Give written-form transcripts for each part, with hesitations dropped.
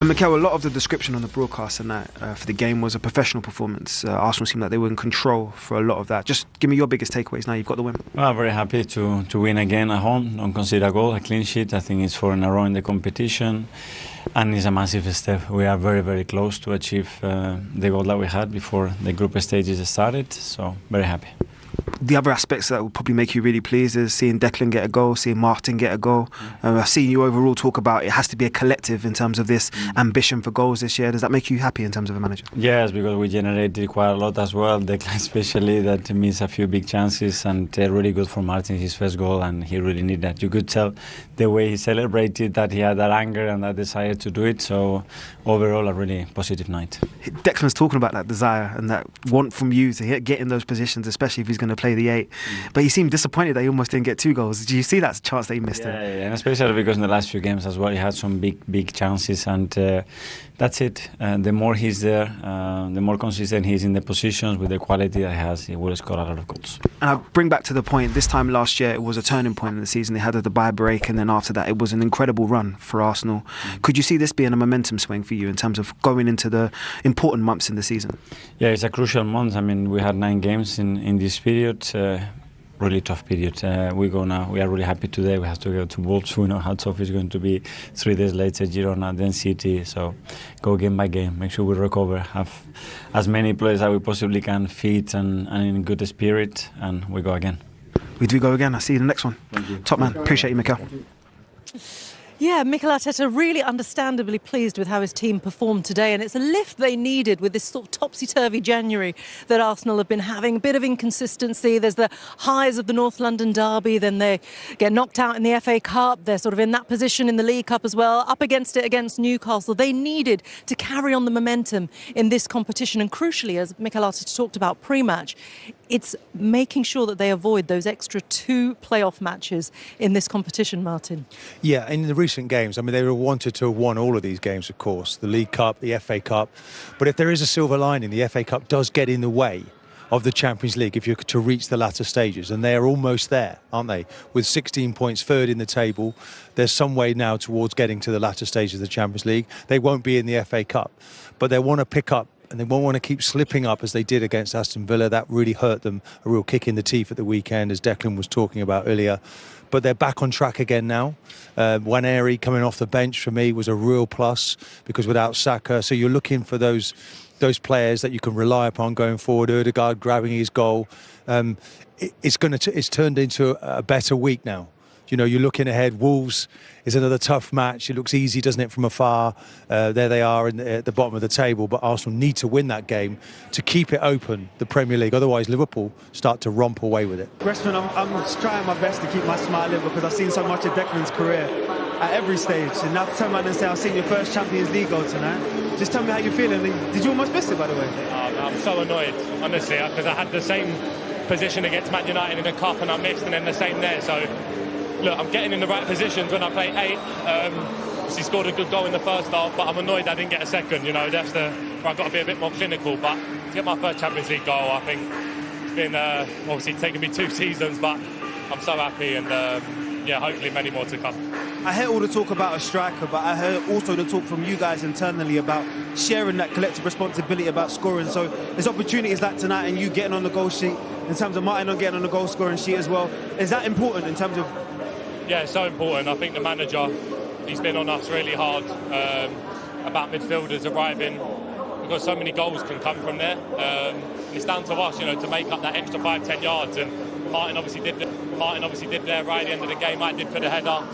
And Mikel, a lot of the description on the broadcast and that for the game was a professional performance. Arsenal seemed like they were in control for a lot of that. Just give me your biggest takeaways now you've got the win. Well, very happy to win again at home, don't concede a goal, a clean sheet. I think it's 4 in a row in the competition, and it's a massive step. We are very, very close to achieve the goal that we had before the group stages started, so very happy. The other aspects that will probably make you really pleased is seeing Declan get a goal, seeing Martin get a goal. I've seen you overall talk about it has to be a collective in terms of this ambition for goals this year. Does that make you happy in terms of a manager? Yes, because we generated quite a lot as well. Declan especially, that missed a few big chances, and really good for Martin, his first goal, and he really needed that. You could tell the way he celebrated that he had that anger and that desire to do it. So overall, a really positive night. Declan's talking about that desire and that want from you to get in those positions, especially if he's going to play the 8. But he seemed disappointed that he almost didn't get 2 goals. Do you see that chance that he missed? Yeah, and especially because in the last few games as well, he had some big chances, and that's it. The more he's there, the more consistent he is in the positions with the quality that he has, he will score a lot of goals. And I'll bring back to the point, this time last year it was a turning point in the season. They had a Dubai break, and then after that it was an incredible run for Arsenal. Could you see this being a momentum swing for you in terms of going into the important months in the season? Yeah, it's a crucial month. I mean, we had 9 games in this period. Really tough period. We go now. We are really happy today. We have to go to Wolves. We know how tough it's going to be. 3 days later, Girona, then City. So go game by game. Make sure we recover. Have as many players as we possibly can, fit and in good spirit, and we go again. We do go again. I'll see you in the next one. Thank you. Top man. Appreciate you, Mikel. Yeah, Mikel Arteta really understandably pleased with how his team performed today, and it's a lift they needed with this sort of topsy-turvy January that Arsenal have been having. A bit of inconsistency. There's the highs of the North London derby, then they get knocked out in the FA Cup. They're sort of in that position in the League Cup as well, up against it against Newcastle. They needed to carry on the momentum in this competition, and crucially, as Mikel Arteta talked about pre-match, it's making sure that they avoid those extra 2 playoff matches in this competition, Martin. Yeah, in the recent games, I mean, they wanted to have won all of these games, of course, the League Cup, the FA Cup. But if there is a silver lining, the FA Cup does get in the way of the Champions League if you're to reach the latter stages. And they're almost there, aren't they? With 16 points, 3rd in the table. There's some way now towards getting to the latter stages of the Champions League. They won't be in the FA Cup, but they want to pick up, and they won't want to keep slipping up as they did against Aston Villa. That really hurt them, a real kick in the teeth at the weekend, as Declan was talking about earlier. But they're back on track again now. Waneri coming off the bench for me was a real plus, because without Saka, so you're looking for those players that you can rely upon going forward. Odegaard grabbing his goal. It's turned into a better week now. You know, you're looking ahead. Wolves is another tough match. It looks easy, doesn't it, from afar? There they are at the bottom of the table. But Arsenal need to win that game to keep it open, the Premier League. Otherwise, Liverpool start to romp away with it. Gresham, I'm trying my best to keep my smile in, because I've seen so much of Declan's career at every stage. And now to turn around and say, I've seen your first Champions League goal tonight. Just tell me how you're feeling. Did you almost miss it, by the way? I'm so annoyed, honestly, because I had the same position against Man United in the Cup and I missed, and then the same there. So, look, I'm getting in the right positions when I play 8. She scored a good goal in the first half, but I'm annoyed I didn't get a second. You know, that's where I've got to be a bit more clinical. But to get my first Champions League goal, I think it's been obviously taken me 2 seasons, but I'm so happy, and yeah, hopefully many more to come. I hear all the talk about a striker, but I heard also the talk from you guys internally about sharing that collective responsibility about scoring. So there's opportunities like tonight and you getting on the goal sheet, in terms of Martin not getting on the goal scoring sheet as well. Is that important in terms of... Yeah, it's so important. I think the manager, he's been on us really hard about midfielders arriving, because so many goals can come from there. It's down to us, you know, to make up that extra 5-10 yards. And Martin obviously did there right at the end of the game. I did for the header.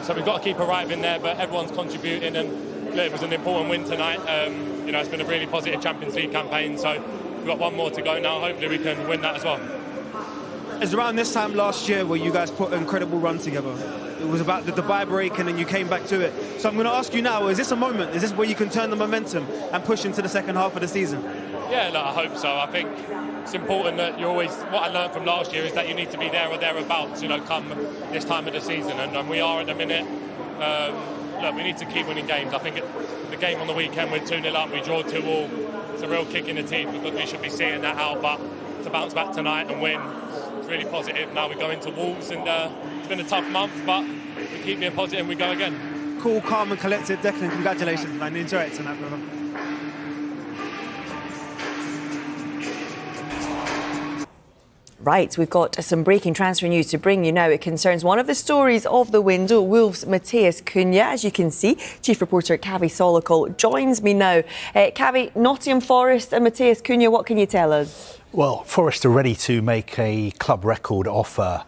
So we've got to keep arriving there, but everyone's contributing, and look, it was an important win tonight. You know, it's been a really positive Champions League campaign, so we've got 1 more to go now. Hopefully we can win that as well. It's around this time last year where you guys put an incredible run together. It was about the Dubai break, and then you came back to it. So I'm going to ask you now, is this a moment? Is this where you can turn the momentum and push into the second half of the season? Yeah, look, I hope so. I think it's important that you always... What I learned from last year is that you need to be there or thereabouts, you know, come this time of the season. And we are at the minute. Look, we need to keep winning games. I think the game on the weekend, we're 2-0 up, we draw 2-2. It's a real kick in the teeth, because we should be seeing that out. But to bounce back tonight and win, it's really positive. Now we go into Wolves, and it's been a tough month, but we keep being positive and we go again. cool, calm and collected. Declan, congratulations, man. Enjoy it tonight, brother. Right, we've got some breaking transfer news to bring you now. It concerns one of the stories of the window, Wolves' Matheus Cunha. As you can see, Chief Reporter Cavi Solokol joins me now. Cavi, Nottingham Forest and Matheus Cunha, what can you tell us? Well, Forest are ready to make a club record offer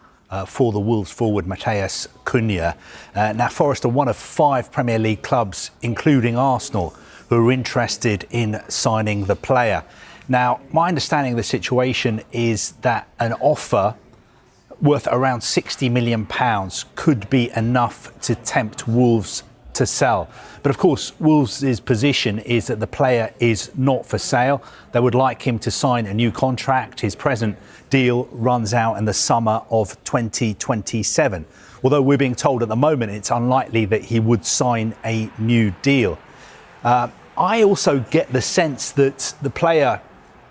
for the Wolves forward Matheus Cunha. Now, Forest are one of 5 Premier League clubs, including Arsenal, who are interested in signing the player. Now, my understanding of the situation is that an offer worth around £60 million could be enough to tempt Wolves to sell. But of course, Wolves' position is that the player is not for sale. They would like him to sign a new contract. His present deal runs out in the summer of 2027. Although we're being told at the moment it's unlikely that he would sign a new deal. I also get the sense that the player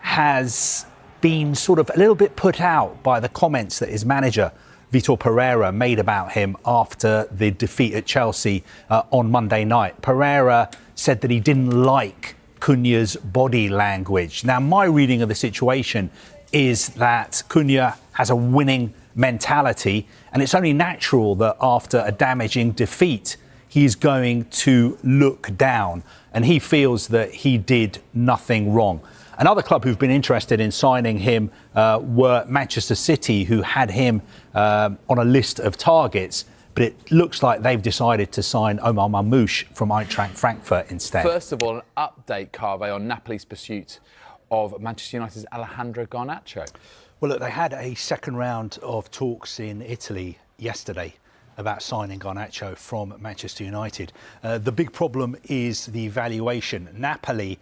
has been sort of a little bit put out by the comments that his manager, Vitor Pereira, made about him after the defeat at Chelsea on Monday night. Pereira said that he didn't like Cunha's body language. Now, my reading of the situation is that Cunha has a winning mentality, and it's only natural that after a damaging defeat, he's going to look down, and he feels that he did nothing wrong. Another club who've been interested in signing him were Manchester City, who had him on a list of targets, but it looks like they've decided to sign Omar Marmoush from Eintracht Frankfurt instead. First of all, an update, Carve, on Napoli's pursuit of Manchester United's Alejandro Garnacho. Well, look, they had a second round of talks in Italy yesterday about signing Garnacho from Manchester United. The big problem is the valuation. Napoli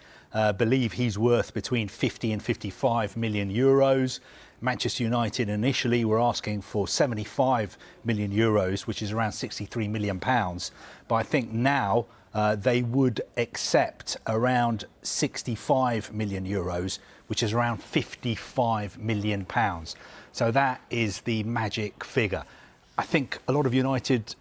believe he's worth between 50 and 55 million euros. Manchester United initially were asking for 75 million euros, which is around 63 million pounds. But I think now they would accept around 65 million euros, which is around 55 million pounds. So that is the magic figure. I think a lot of United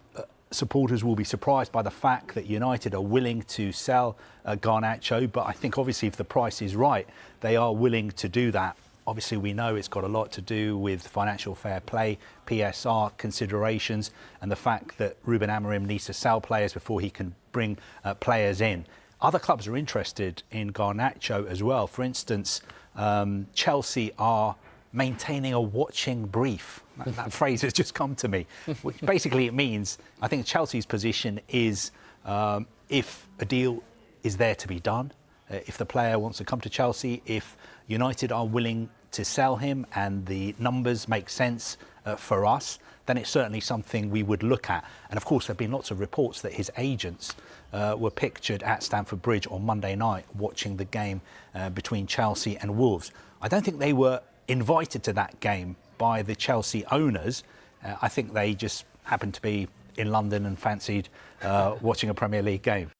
supporters will be surprised by the fact that United are willing to sell Garnacho, but I think obviously if the price is right, they are willing to do that. Obviously, we know it's got a lot to do with financial fair play, PSR considerations, and the fact that Ruben Amorim needs to sell players before he can bring players in. Other clubs are interested in Garnacho as well. For instance, Chelsea are maintaining a watching brief. That phrase has just come to me. Which basically it means, I think Chelsea's position is if a deal is there to be done, if the player wants to come to Chelsea, if United are willing to sell him and the numbers make sense for us, then it's certainly something we would look at. And of course, there have been lots of reports that his agents were pictured at Stamford Bridge on Monday night watching the game between Chelsea and Wolves. I don't think they were invited to that game by the Chelsea owners. I think they just happened to be in London and fancied watching a Premier League game.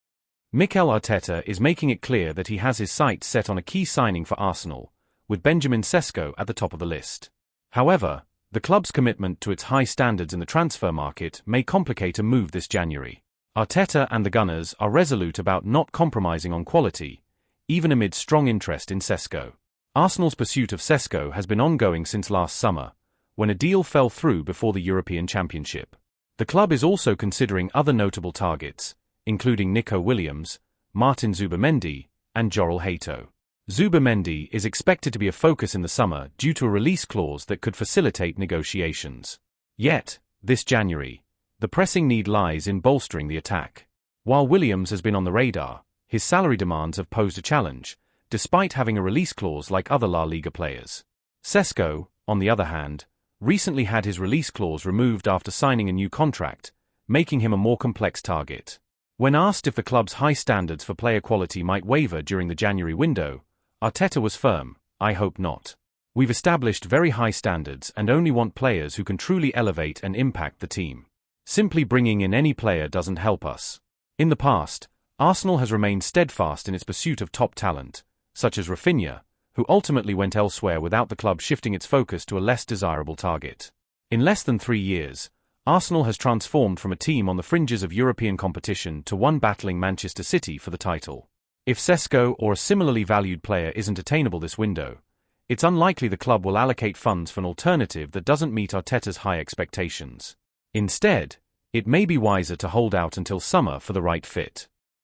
Mikel Arteta is making it clear that he has his sights set on a key signing for Arsenal, with Benjamin Sesko at the top of the list. However, the club's commitment to its high standards in the transfer market may complicate a move this January. Arteta and the Gunners are resolute about not compromising on quality, even amid strong interest in Sesko. Arsenal's pursuit of Sesko has been ongoing since last summer, when a deal fell through before the European Championship. The club is also considering other notable targets, including Nico Williams, Martin Zubimendi, and Joral Hato. Zubimendi is expected to be a focus in the summer due to a release clause that could facilitate negotiations. Yet, this January, the pressing need lies in bolstering the attack. While Williams has been on the radar, his salary demands have posed a challenge, despite having a release clause like other La Liga players. Sesko, on the other hand, recently had his release clause removed after signing a new contract, making him a more complex target. When asked if the club's high standards for player quality might waver during the January window, Arteta was firm, "I hope not. We've established very high standards and only want players who can truly elevate and impact the team. Simply bringing in any player doesn't help us." In the past, Arsenal has remained steadfast in its pursuit of top talent, such as Rafinha, who ultimately went elsewhere without the club shifting its focus to a less desirable target. In less than 3 years, Arsenal has transformed from a team on the fringes of European competition to one battling Manchester City for the title. If Sesko or a similarly valued player isn't attainable this window, it's unlikely the club will allocate funds for an alternative that doesn't meet Arteta's high expectations. Instead, it may be wiser to hold out until summer for the right fit.